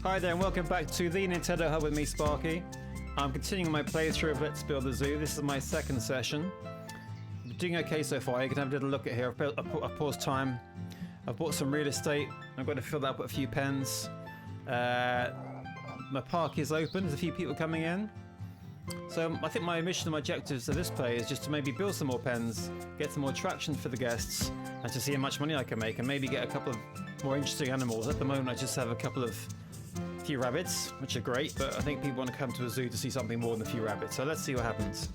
Hi there and welcome back to the Nintendo Hub with me, Sparky. I'm continuing my playthrough of Let's Build a Zoo. This is my second session. I'm doing okay so far. You can have a little look at here. I've paused time. I've bought some real estate. I'm going to fill that up with a few pens. My park is open. There's a few people coming in. So I think my mission and my objectives of this play is just to maybe build some more pens, get some more traction for the guests, and to see how much money I can make, and maybe get a couple of more interesting animals. At the moment I just have a few rabbits, which are great, but I think people want to come to a zoo to see something more than a few rabbits. So let's see what happens.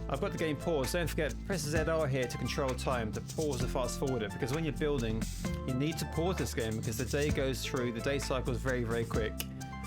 I've got the game paused. Don't forget, press ZR here to control time, to pause or fast forward it, because when you're building, you need to pause this game because the day goes through, the day cycle is very, very quick.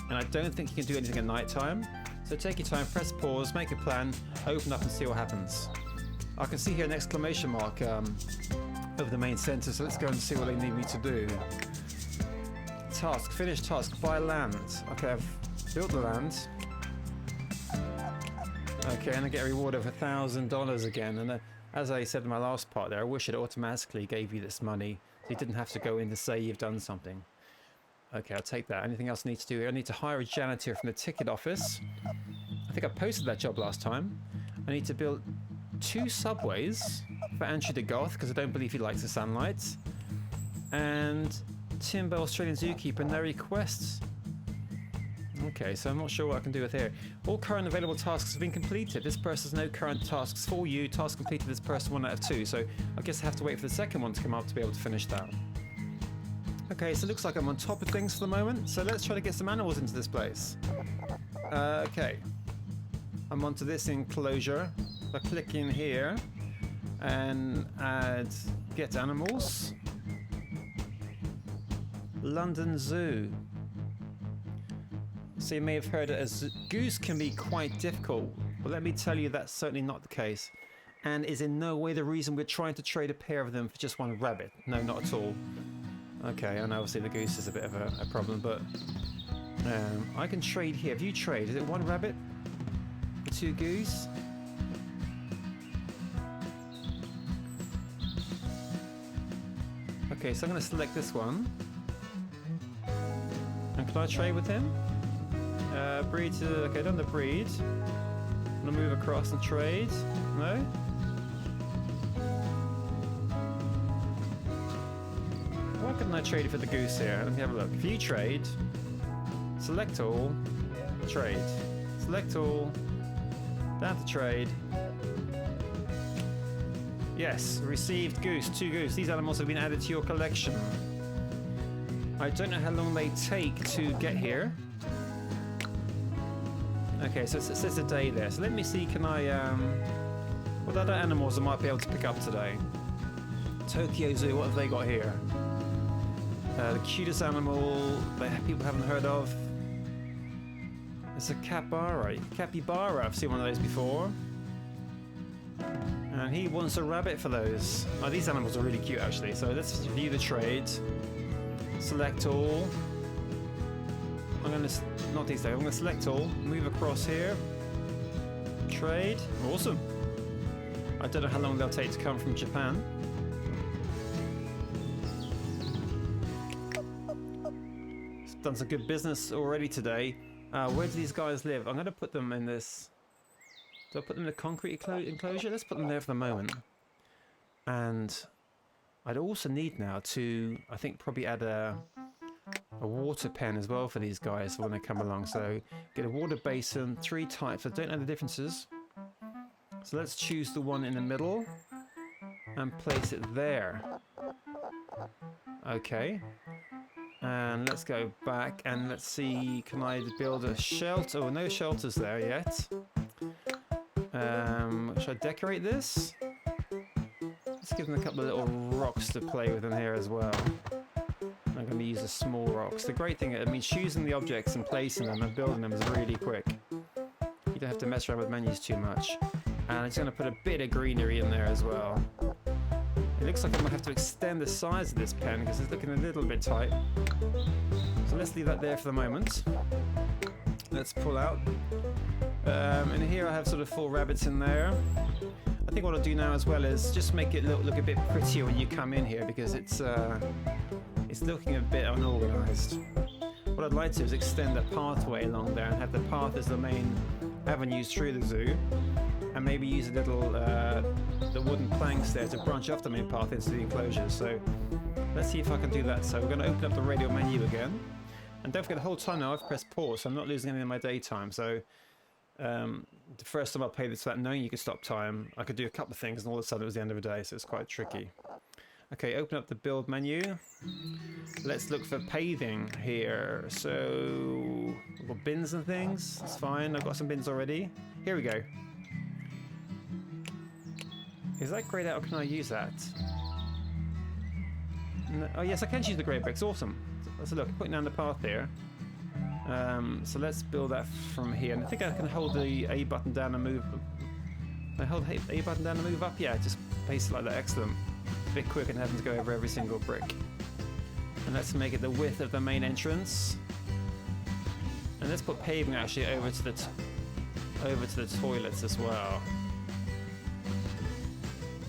And I don't think you can do anything at night time. So take your time, press pause, make a plan, open up and see what happens. I can see here an exclamation mark over the main center, so let's go and see what they need me to do. Task, finish task, buy land. Okay, I've built the land. Okay, and I get a reward of $1,000 again. And as I said in my last part there, I wish it automatically gave you this money, so you didn't have to go in to say you've done something. Okay, I'll take that. Anything else I need to do here? I need to hire a janitor from the ticket office. I think I posted that job last time. I need to build 2 subways for Andrew the Goth, because I don't believe he likes the sunlight. And Timber, Australian zookeeper, no requests. Okay, so I'm not sure what I can do with here. All current available tasks have been completed. This person has no current tasks for you. Task completed, this person 1 out of 2. So I guess I have to wait for the second one to come up to be able to finish that. Okay, so it looks like I'm on top of things for the moment. So let's try to get some animals into this place. Okay. I'm onto this enclosure. If I click in here and add get animals. London Zoo. So you may have heard that a goose can be quite difficult, but let me tell you that's certainly not the case, and is in no way the reason we're trying to trade a pair of them for just 1 rabbit. No, not at all. Okay, and obviously the goose is a bit of a problem, but I can trade here. If you trade, is it 1 rabbit for 2 goose? Okay, so I'm going to select this one. And can I trade with him? Breed to... Okay, done the breed. I'm going to move across and trade. No? Why couldn't I trade it for the goose here? Let me have a look. If you trade, select all, trade. Select all, down to trade. Yes, received goose, 2 goose. These animals have been added to your collection. I don't know how long they take to get here. Okay, so it says a day there. So let me see, can I, what other animals I might be able to pick up today? Tokyo Zoo, what have they got here? The cutest animal that people haven't heard of. It's a capybara. I've seen one of those before. And he wants a rabbit for those. Oh, these animals are really cute actually. So let's view the trade. Select all. I'm going to, not these days, I'm going to select all, move across here. Trade. Awesome. I don't know how long they'll take to come from Japan. Done some good business already today. Where do these guys live? I'm going to put them in this... Do I put them in a concrete enclosure? Let's put them there for the moment. And I'd also need now to, I think, probably add a water pen as well for these guys when they come along. So get a water basin, 3 types. I don't know the differences. So let's choose the one in the middle and place it there. Okay. And let's go back and let's see, can I build a shelter? Oh, no shelters there yet. Should I decorate this? Let's give them a couple of little rocks to play with in here as well. I'm going to use the small rocks. The great thing, I mean, choosing the objects and placing them and building them is really quick. You don't have to mess around with menus too much. And I'm just going to put a bit of greenery in there as well. It looks like I might have to extend the size of this pen because it's looking a little bit tight. So let's leave that there for the moment. Let's pull out. And here I have sort of 4 rabbits in there. I think what I'll do now as well is just make it look a bit prettier when you come in here because it's looking a bit unorganized. What I'd like to do is extend the pathway along there and have the path as the main avenues through the zoo, and maybe use a little the wooden planks there to branch off the main path into the enclosures. So let's see if I can do that. So we're going to open up the radio menu again, and don't forget the whole time now I've pressed pause, so I'm not losing any of my daytime. So the first time I played this without knowing you could stop time, I could do a couple of things and all of a sudden it was the end of the day, so it's quite tricky. Okay, open up the build menu. Let's look for paving here. So we've got bins and things. That's fine. I've got some bins already. Here we go. Is that grayed out or can I use that? No, oh yes, I can use the grey bricks. Awesome. Let's look. Putting down the path here. So let's build that from here. And I think I can hold the A button down and move. Can I hold the A button down and move up? Yeah, just paste it like that. Excellent. A bit quicker than having to go over every single brick. And let's make it the width of the main entrance. And let's put paving actually over to the toilets as well.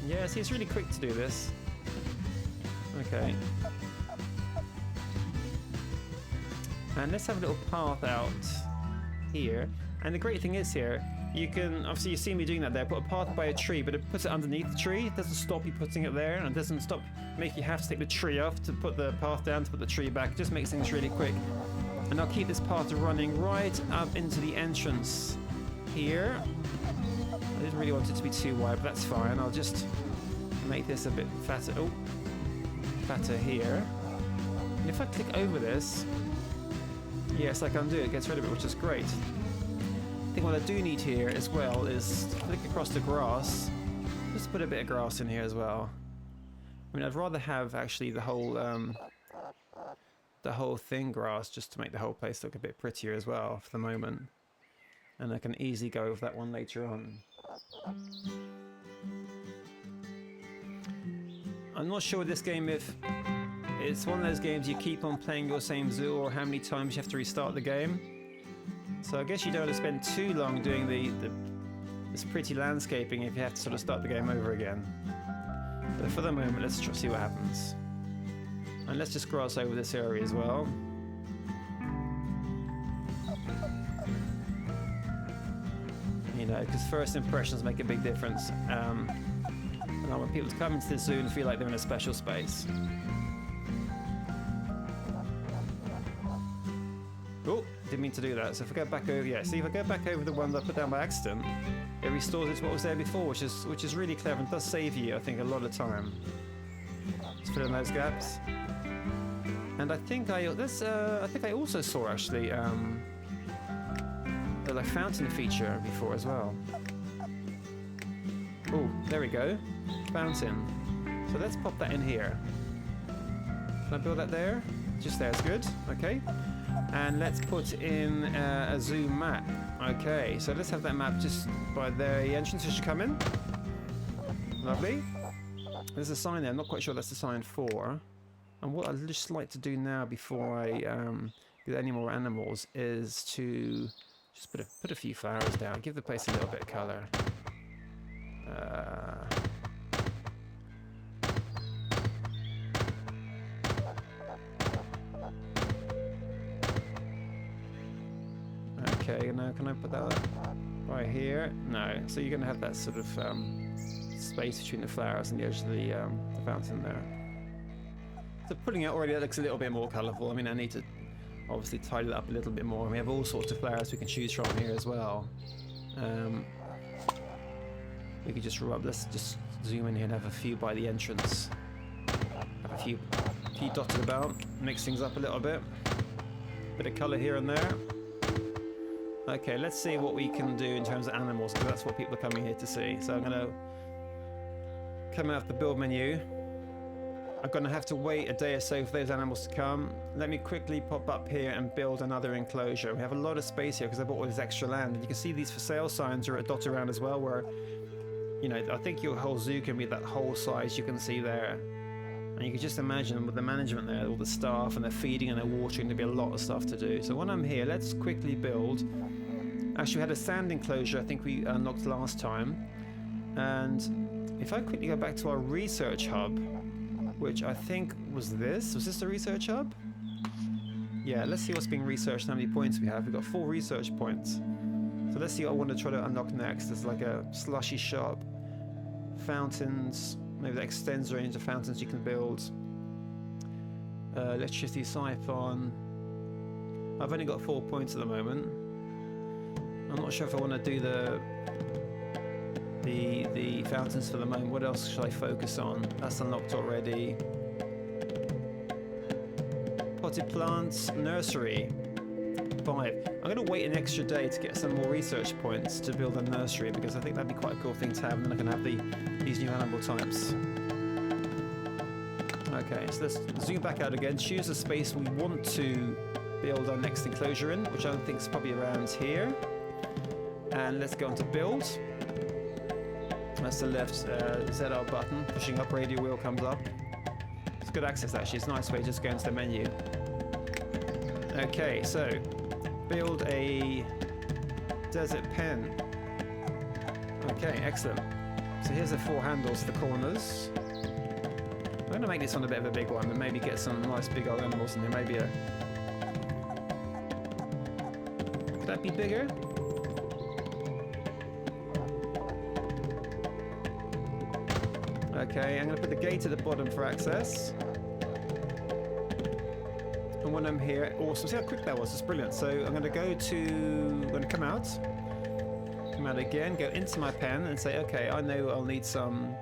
Yeah, see, it's really quick to do this. Okay. And let's have a little path out here. And the great thing is here, you can, obviously you see me doing that there, put a path by a tree, but it puts it underneath the tree. It doesn't stop you putting it there, and it doesn't stop, make you have to take the tree off to put the path down, to put the tree back. It just makes things really quick. And I'll keep this path running right up into the entrance here. I didn't really want it to be too wide, but that's fine. I'll just make this a bit fatter. Oh, fatter here. And if I click over this, yes, I can do it. It gets rid of it, which is great. I think what I do need here as well is to flick across the grass. Just put a bit of grass in here as well. I mean, I'd rather have actually the whole thing grass, just to make the whole place look a bit prettier as well for the moment. And I can easily go over that one later on. I'm not sure with this game if it's one of those games you keep on playing your same zoo or how many times you have to restart the game. So I guess you don't want to spend too long doing this pretty landscaping if you have to sort of start the game over again. But for the moment, let's see what happens. And let's just grass over this area as well. You know, because first impressions make a big difference. And I want people to come into the zoo and feel like they're in a special space. Oh, didn't mean to do that. So if I go back over, yeah, see if I go back over the one that I put down by accident, it restores it to what was there before, which is really clever and does save you, I think, a lot of time. Just fill in those gaps. And I think I also saw actually the like fountain feature before as well. Oh, there we go, fountain. So let's pop that in here. Can I build that there? Just there is good. Okay. And let's put in a zoo map. Okay, so let's have that map just by the entrance as you come in. Lovely. There's a sign there. I'm not quite sure that's the sign for. And what I'd just like to do now before I get any more animals is to just put a few flowers down. Give the place a little bit of colour. Okay, now can I put that right here? No. So you're going to have that sort of space between the flowers and the edge of the fountain there. So putting it already, that looks a little bit more colourful. I mean, I need to obviously tidy it up a little bit more. We have all sorts of flowers we can choose from here as well. We could just let's just zoom in here and have a few by the entrance. Have a few dotted about, mix things up a little bit. Bit of colour here and there. Okay, let's see what we can do in terms of animals, because that's what people are coming here to see. So I'm going to come out of the build menu. I'm going to have to wait a day or so for those animals to come. Let me quickly pop up here and build another enclosure. We have a lot of space here because I bought all this extra land. And you can see these for sale signs are dotted around as well, where, you know, I think your whole zoo can be that whole size you can see there. And you can just imagine with the management there, all the staff and their feeding and their watering, there'll be a lot of stuff to do. So when I'm here, let's quickly build. Actually, we had a sand enclosure I think we unlocked last time. And if I quickly go back to our research hub, which I think was this the research hub? Yeah, let's see what's being researched and how many points we have. We've got 4 research points. So let's see what I want to try to unlock next. There's like a slushy shop, fountains, maybe that extends the range of fountains you can build. Electricity siphon. I've only got 4 points at the moment. I'm not sure if I want to do the fountains for the moment. What else should I focus on? That's unlocked already. Potted plants, nursery, 5. I'm going to wait an extra day to get some more research points to build a nursery because I think that'd be quite a cool thing to have, and then I can have these new animal types. Okay, so let's zoom back out again, choose a space we want to build our next enclosure in, which I think is probably around here. And let's go on to build. That's the left ZR button, pushing up, radio wheel comes up. It's good access actually, it's a nice way to just go into the menu. Okay, so build a desert pen. Okay, excellent. So here's the 4 handles for the corners. I'm going to make this one a bit of a big one and maybe get some nice big old animals in there. Maybe a... Could that be bigger? Okay, I'm going to put the gate at the bottom for access. And when I'm here, awesome. See how quick that was? It's brilliant. So I'm going to go to... I'm going to come out again, go into my pen and say, okay, I know I'll need some...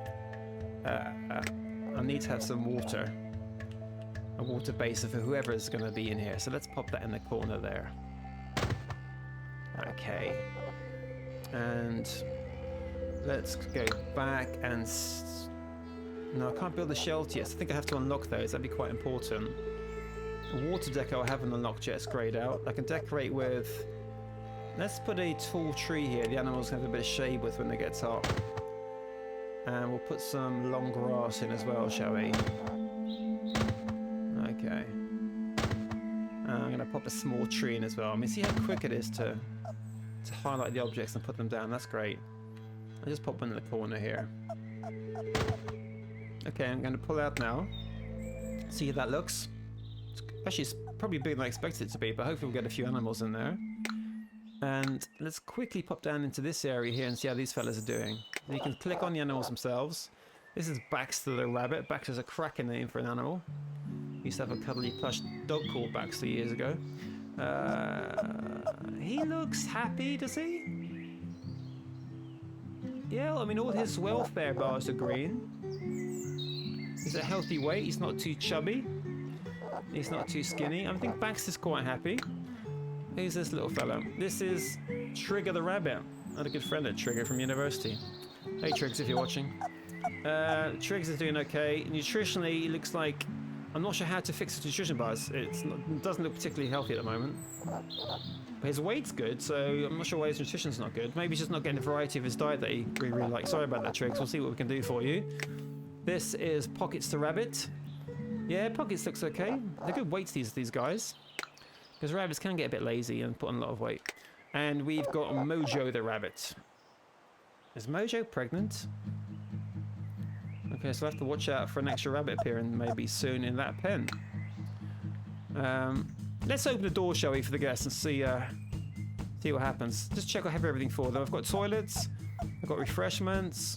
I need to have some water. A water basin for whoever is going to be in here. So let's pop that in the corner there. Okay. And let's go back and... No, I can't build a shelter yet. So I think I have to unlock those. That'd be quite important. A water deco I haven't unlocked yet. It's grayed out. I can decorate with... Let's put a tall tree here. The animals can have a bit of shade with when they get hot. And we'll put some long grass in as well, shall we? Okay. I'm going to pop a small tree in as well. I mean, see how quick it is to highlight the objects and put them down. That's great. I'll just pop one in the corner here. Okay, I'm going to pull out now. See how that looks. Actually, it's probably bigger than I expected it to be, but hopefully we'll get a few animals in there. And let's quickly pop down into this area here and see how these fellas are doing. You can click on the animals themselves. This is Baxter the rabbit. Baxter's a cracking name for an animal. We used to have a cuddly plush dog called Baxter years ago. He looks happy, does he? Yeah, I mean, all his welfare bars are green. He's a healthy weight. He's not too chubby. He's not too skinny. I think Baxter's quite happy. Who's this little fellow? This is Trigger the rabbit. I had a good friend at Trigger from university. Hey Triggs, if you're watching. Triggs is doing okay. Nutritionally, he looks like... I'm not sure how to fix his nutrition bars. It doesn't look particularly healthy at the moment. But his weight's good, so I'm not sure why his nutrition's not good. Maybe he's just not getting the variety of his diet that he really likes. Sorry about that, Triggs. We'll see what we can do for you. This is Pockets the rabbit. Yeah, Pockets looks okay. They're good weights, these guys. Because rabbits can get a bit lazy and put on a lot of weight. And we've got Mojo the rabbit. Is Mojo pregnant? Okay, so I have to watch out for an extra rabbit appearing maybe soon in that pen. Let's open the door, shall we, for the guests and see what happens. Just check I have everything for them. I've got toilets, I've got refreshments,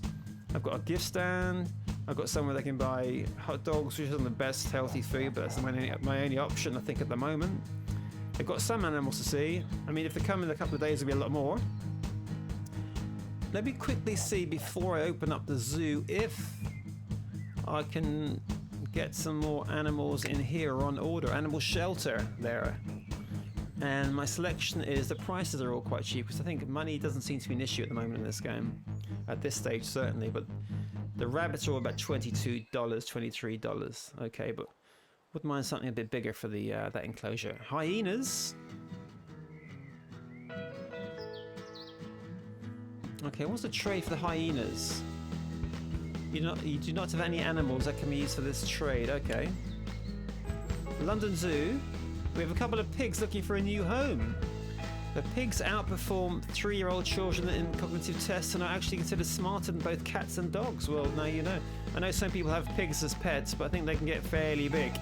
I've got a gift stand, I've got somewhere they can buy hot dogs, which isn't the best healthy food, but that's my only option, I think, at the moment. They've got some animals to see. I mean, if they come in a couple of days, there'll be a lot more. Let me quickly see before I open up the zoo if I can get some more animals in here on order. Animal shelter there. And my selection is, the prices are all quite cheap because I think money doesn't seem to be an issue at the moment in this game. At this stage, certainly. But the rabbits are all about $22, $23. Okay, but wouldn't mind something a bit bigger for the that enclosure. Hyenas. Okay, what's the trade for the hyenas? You do not have any animals that can be used for this trade. Okay. London Zoo. We have a couple of pigs looking for a new home. The pigs outperform 3-year-old children in cognitive tests and are actually considered smarter than both cats and dogs. Well, now you know. I know some people have pigs as pets, but I think they can get fairly big.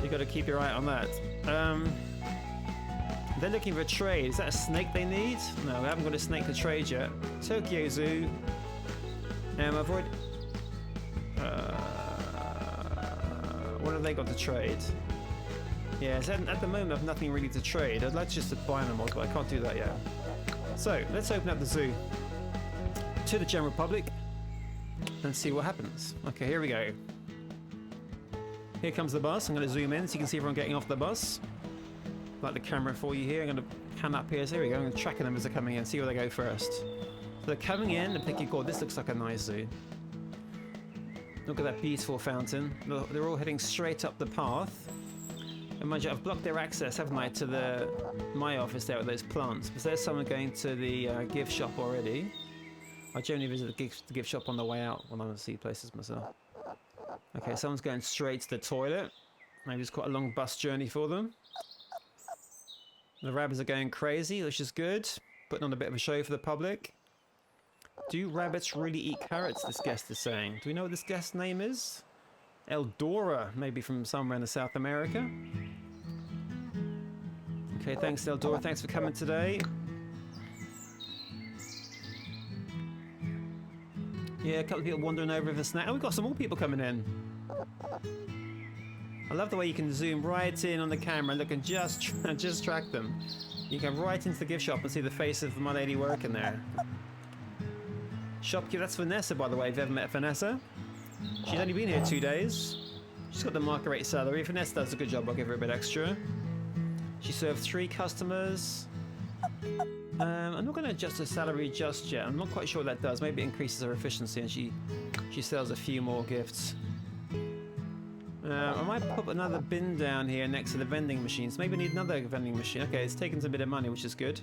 You got to keep your eye on that. They're looking for a trade. Is that a snake they need? No, we haven't got a snake to trade yet. Tokyo Zoo. I've already... what have they got to trade? Yeah, so at the moment I've nothing really to trade. I'd like just to buy animals, but I can't do that yet. So, let's open up the zoo to the general public and see what happens. Okay, here we go. Here comes the bus. I'm going to zoom in so you can see everyone getting off the bus. Like the camera for you here. I'm going to pan up here. So here we go. I'm going to track them as they're coming in. See where they go first. So they're coming in. They're thinking, God, this looks like a nice zoo. Look at that beautiful fountain. They're all heading straight up the path. And mind you, I've blocked their access, haven't I, to my office there with those plants. Because there's someone going to the gift shop already. I generally visit the gift shop on the way out when I see places myself. Okay, someone's going straight to the toilet. Maybe it's quite a long bus journey for them. The rabbits are going crazy, which is good. Putting on a bit of a show for the public. Do rabbits really eat carrots, this guest is saying? Do we know what this guest's name is? Eldora, maybe from somewhere in South America. Okay, thanks Eldora, thanks for coming today. Yeah, a couple of people wandering over with a snack. Oh, we've got some more people coming in. I love the way you can zoom right in on the camera and look and just track them. You can right into the gift shop and see the face of my lady working there. Shopkeeper, that's Vanessa, by the way, if you've ever met Vanessa. She's only been here 2 days. She's got the market rate salary. If Vanessa does a good job, I'll give her a bit extra. She served 3 customers. I'm not going to adjust her salary just yet. I'm not quite sure what that does. Maybe it increases her efficiency and she sells a few more gifts. I might put another bin down here next to the vending machines. Maybe I need another vending machine. Okay, it's taken a bit of money, which is good.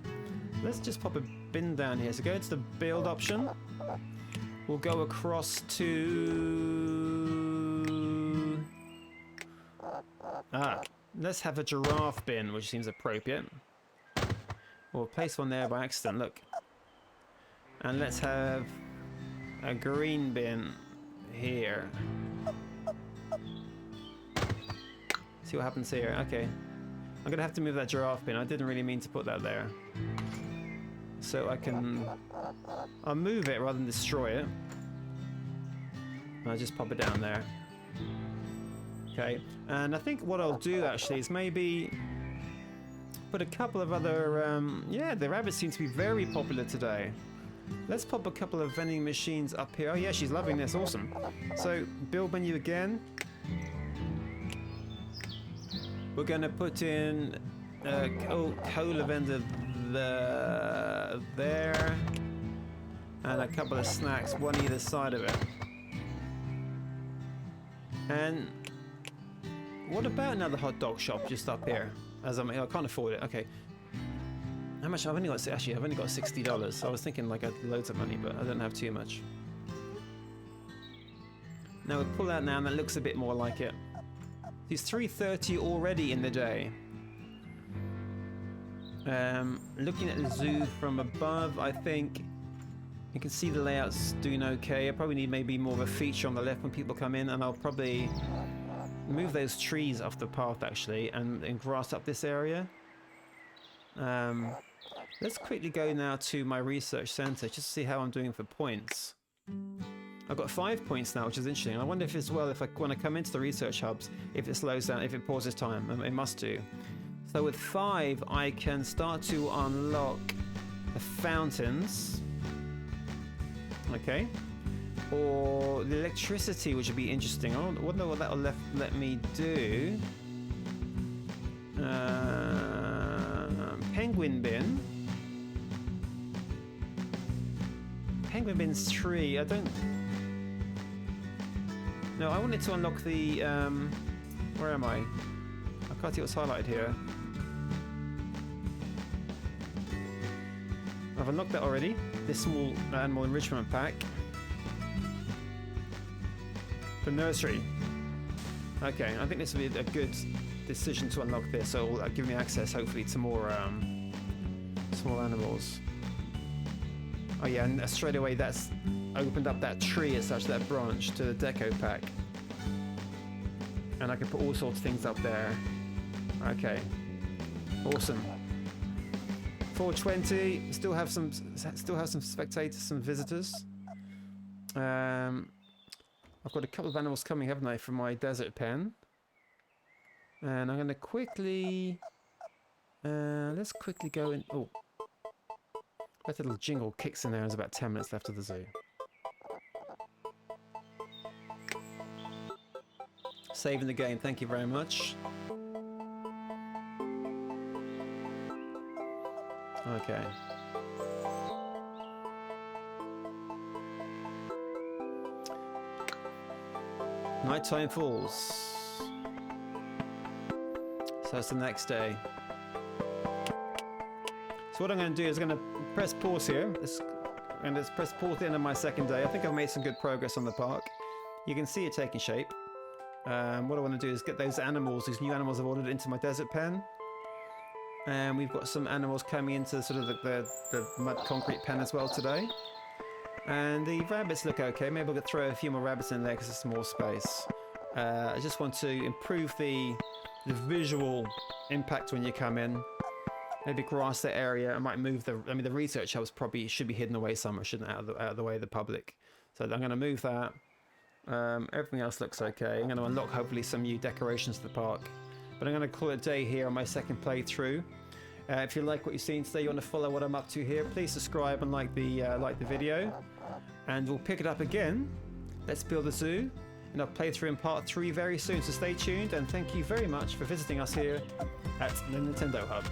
Let's just pop a bin down here. So go to the build option. We'll go across to... let's have a giraffe bin, which seems appropriate. We'll place one there by accident, look. And let's have a green bin here. See what happens here. Okay. I'm going to have to move that giraffe bin. I didn't really mean to put that there. So I'll move it rather than destroy it. And I'll just pop it down there. Okay. And I think what I'll do actually is maybe put a couple of other... yeah, the rabbits seem to be very popular today. Let's pop a couple of vending machines up here. Oh yeah, she's loving this. Awesome. So, build menu again. We're going to put in a cola vendor there. And a couple of snacks, one either side of it. And what about another hot dog shop just up here? I can't afford it. Okay. How much? I've only got $60. So I was thinking like I had loads of money, but I don't have too much. Now we'll pull that now, and that looks a bit more like it. It's 3:30 already in the day. Looking at the zoo from above, I think you can see the layout's doing okay. I probably need maybe more of a feature on the left when people come in, and I'll probably move those trees off the path actually and grass up this area. Let's quickly go now to my research center just to see how I'm doing for points. I've got 5 points now, which is interesting. I wonder if as well, when I come into the research hubs, if it slows down, if it pauses time. It must do. So with 5, I can start to unlock the fountains. Okay. Or the electricity, which would be interesting. I wonder what that will let me do. Penguin bin. Penguin bin's 3. I don't... No, I wanted to unlock the... where am I? I can't see what's highlighted here. I've unlocked that already. This small animal enrichment pack. The nursery. Okay, I think this will be a good decision to unlock this, so it'll give me access hopefully to more small animals. Oh yeah, and straight away that's opened up that tree as such, that branch to the deco pack. And I can put all sorts of things up there. Okay. Awesome. 420. Still have some spectators, some visitors. I've got a couple of animals coming, haven't I, from my desert pen. And I'm going to quickly... let's quickly go in... Oh. That little jingle kicks in there. There's about 10 minutes left of the zoo. Saving the game, thank you very much. Okay. Nighttime falls. So it's the next day. So what I'm going to do is I'm going to press pause here. And just press pause at the end of my second day. I think I've made some good progress on the park. You can see it taking shape. What I want to do is get those animals, these new animals I've ordered, into my desert pen. And we've got some animals coming into sort of the mud concrete pen as well today. And the rabbits look okay. Maybe we'll throw a few more rabbits in there because it's more space. I just want to improve the visual impact when you come in. Maybe grass that area. I might move the research hubs probably should be hidden away somewhere, shouldn't out of the way of the public. So I'm going to move that. Everything else looks okay. I'm going to unlock hopefully some new decorations to the park. But I'm going to call it a day here on my second playthrough. If you like what you've seen today, you want to follow what I'm up to here, please subscribe and like the video. And we'll pick it up again. Let's build a zoo. And I'll play through in part 3 very soon. So stay tuned and thank you very much for visiting us here at the Nintendo Hub.